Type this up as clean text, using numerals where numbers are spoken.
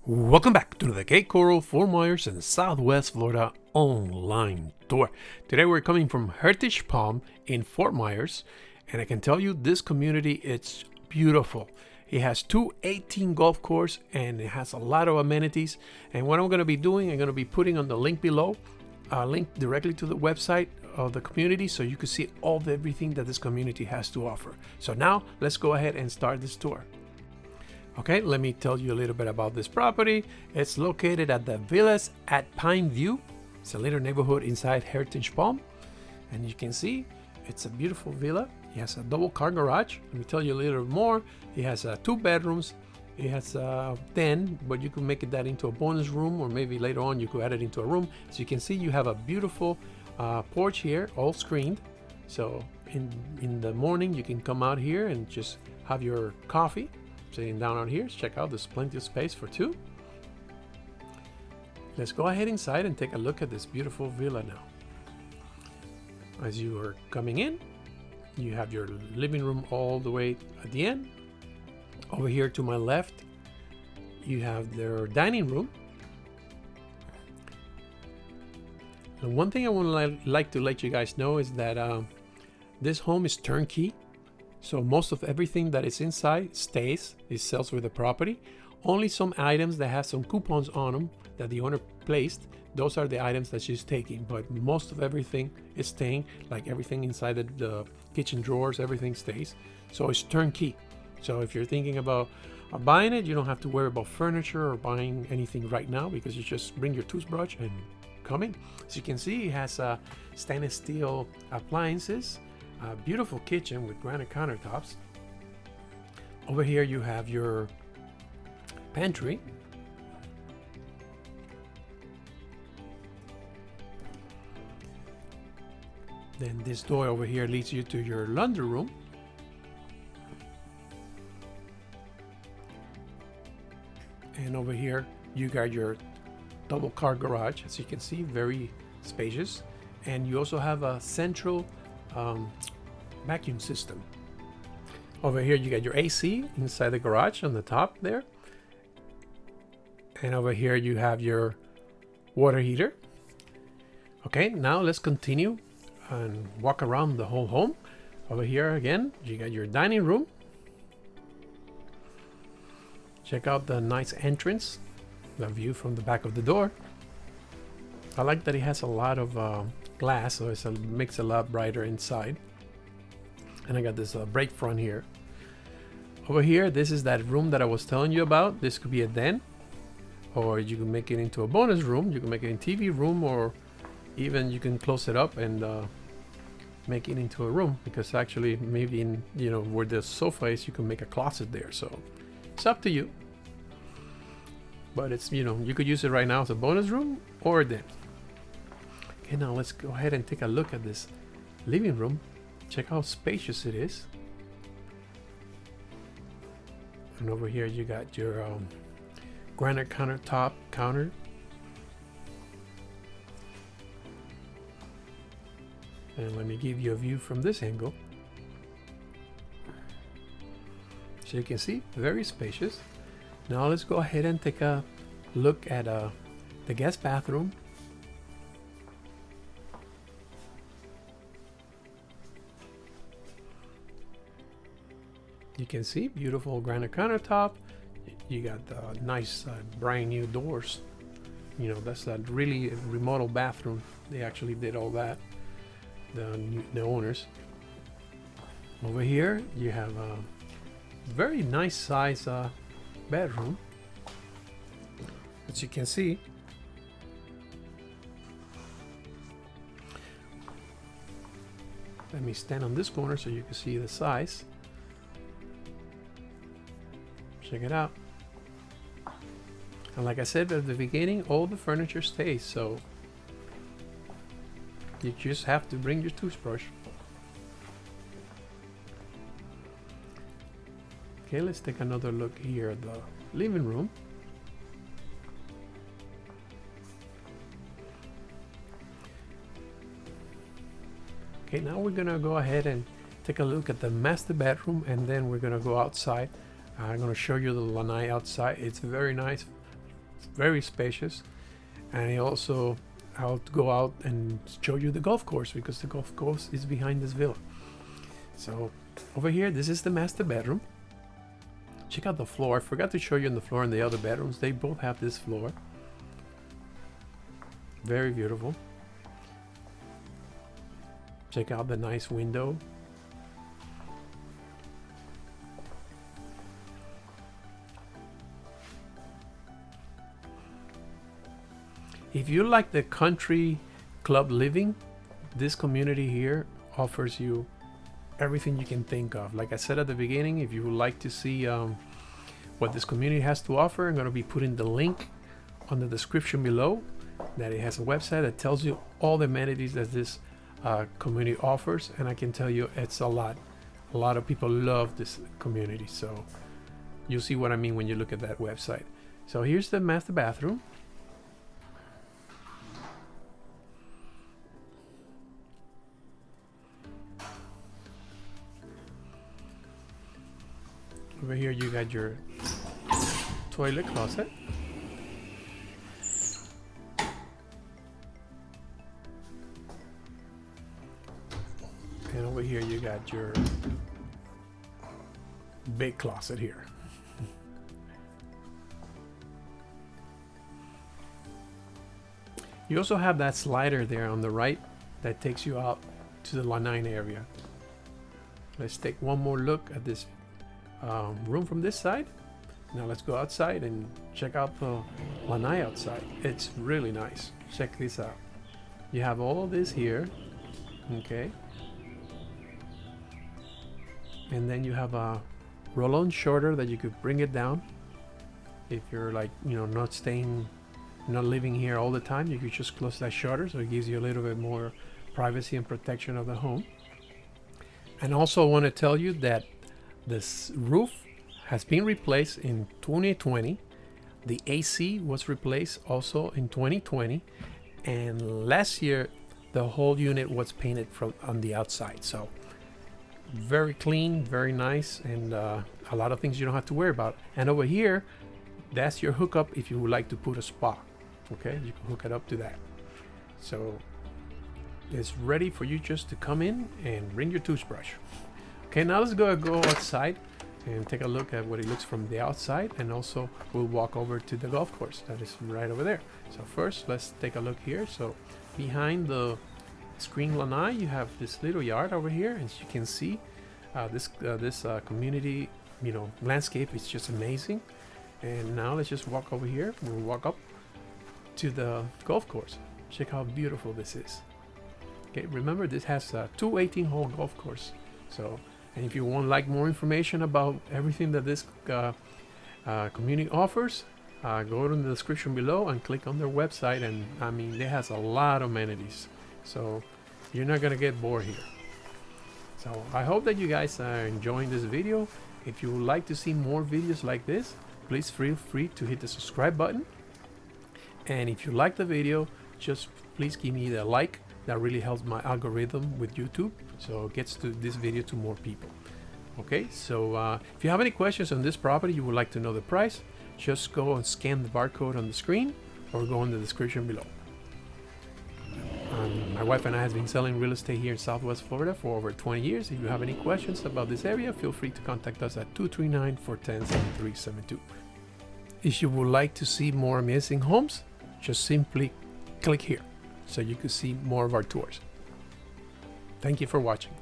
Welcome back to the Cape Coral, Fort Myers, and Southwest Florida online tour. Today we're coming from Heritage Palm in Fort Myers, and I can tell you this community, it's beautiful. It has two 18 golf courses and it has a lot of amenities. And what I'm going to be doing, I'm going to be putting on the link below, a link directly to the website of the community so you can see everything that this community has to offer. So now let's go ahead and start this tour. Okay, let me tell you a little bit about this property. It's located at the Villas at Pineview. It's a little neighborhood inside Heritage Palm. And you can see it's a beautiful villa. It has a double car garage. Let me tell you a little more. It has 2 bedrooms. It has 10, but you can make that into a bonus room, or maybe later on you could add it into a room. So you can see you have a beautiful porch here, all screened. So in the morning you can come out here and just have your coffee. Sitting down out here, check out, there's plenty of space for 2. Let's go ahead inside and take a look at this beautiful villa now. As you are coming in, you have your living room all the way at the end. Over here to my left, you have their dining room. And one thing I would like to let you guys know is that this home is turnkey. So most of everything that is inside stays. It sells with the property. Only some items that have some coupons on them that the owner placed, those are the items that she's taking. But most of everything is staying, like everything inside the kitchen drawers, everything stays. So it's turnkey. So if you're thinking about buying it, you don't have to worry about furniture or buying anything right now, because you just bring your toothbrush and come in. As you can see, it has stainless steel appliances. A beautiful kitchen with granite countertops. Over here you have your pantry. Then this door over here leads you to your laundry room. And over here you got your double car garage, as you can see, very spacious. And you also have a central vacuum system. Over here you got your AC inside the garage on the top there, and over here you have your water heater. Okay, now let's continue and walk around the whole home. Over here again you got your dining room. Check out the nice entrance, the view from the back of the door. I like that it has a lot of glass, so it makes it a lot brighter inside. And I got this break front here. Over here, this is that room that I was telling you about. This could be a den, or you can make it into a bonus room. You can make it in TV room, or even you can close it up and make it into a room, because actually maybe in, you know, where the sofa is, you can make a closet there. So it's up to you, but it's, you know, you could use it right now as a bonus room or a den. Okay, now let's go ahead and take a look at this living room. Check how spacious it is. And over here you got your granite countertop counter. And let me give you a view from this angle. So you can see, very spacious. Now let's go ahead and take a look at the guest bathroom. You can see beautiful granite countertop. You got the nice brand new doors. You know, that's a really remodeled bathroom. They actually did all that, the owners. Over here you have a very nice size bedroom. As you can see, let me stand on this corner so you can see the size. Check it out. And like I said at the beginning, all the furniture stays, so you just have to bring your toothbrush. Okay, let's take another look here at the living room. Okay, now we're gonna go ahead and take a look at the master bedroom, and then we're gonna go outside. I'm gonna show you the lanai outside. It's very nice, It's very spacious. And I'll go out and show you the golf course, because the golf course is behind this villa. So over here, this is the master bedroom. Check out the floor. I forgot to show you on the floor in the other bedrooms. They both have this floor. Very beautiful. Check out the nice window. If you like the country club living, this community here offers you everything you can think of. Like I said at the beginning, if you would like to see what this community has to offer, I'm going to be putting the link on the description below. That it has a website that tells you all the amenities that this community offers, and I can tell you it's a lot. A lot of people love this community, so you'll see what I mean when you look at that website. So here's the master bathroom. Over here you got your toilet closet. And over here you got your big closet here. You also have that slider there on the right that takes you out to the lanai area. Let's take one more look at this room from this side. Now let's go outside and check out the lanai outside. It's really nice. Check this out. You have all this here, okay, and then you have a roll-on shutter that you could bring it down if you're like, you know, not living here all the time. You could just close that shutter, so it gives you a little bit more privacy and protection of the home. And also I want to tell you that this roof has been replaced in 2020. The AC was replaced also in 2020, and last year the whole unit was painted from on the outside. So very clean, very nice, and a lot of things you don't have to worry about. And over here, that's your hookup if you would like to put a spa. Okay, you can hook it up to that. So it's ready for you just to come in and bring your toothbrush. Okay, now let's go outside and take a look at what it looks from the outside, and also we'll walk over to the golf course that is right over there. So first, let's take a look here. So behind the screen lanai, you have this little yard over here. As you can see, this community, you know, landscape is just amazing. And now let's just walk over here. We'll walk up to the golf course. Check how beautiful this is. Okay, remember this has two 18-hole golf course. So, and if you want like more information about everything that this community offers, go to the description below and click on their website. And I mean, it has a lot of amenities, so you're not gonna get bored here. So I hope that you guys are enjoying this video. If you would like to see more videos like this, please feel free to hit the subscribe button. And if you like the video, just please give me the like. That really helps my algorithm with YouTube, so it gets to this video to more people. Okay, so if you have any questions on this property, you would like to know the price, just go and scan the barcode on the screen or go in the description below. My wife and I have been selling real estate here in Southwest Florida for over 20 years. If you have any questions about this area, feel free to contact us at 239-410-7372. If you would like to see more amazing homes, just simply click here so you can see more of our tours. Thank you for watching.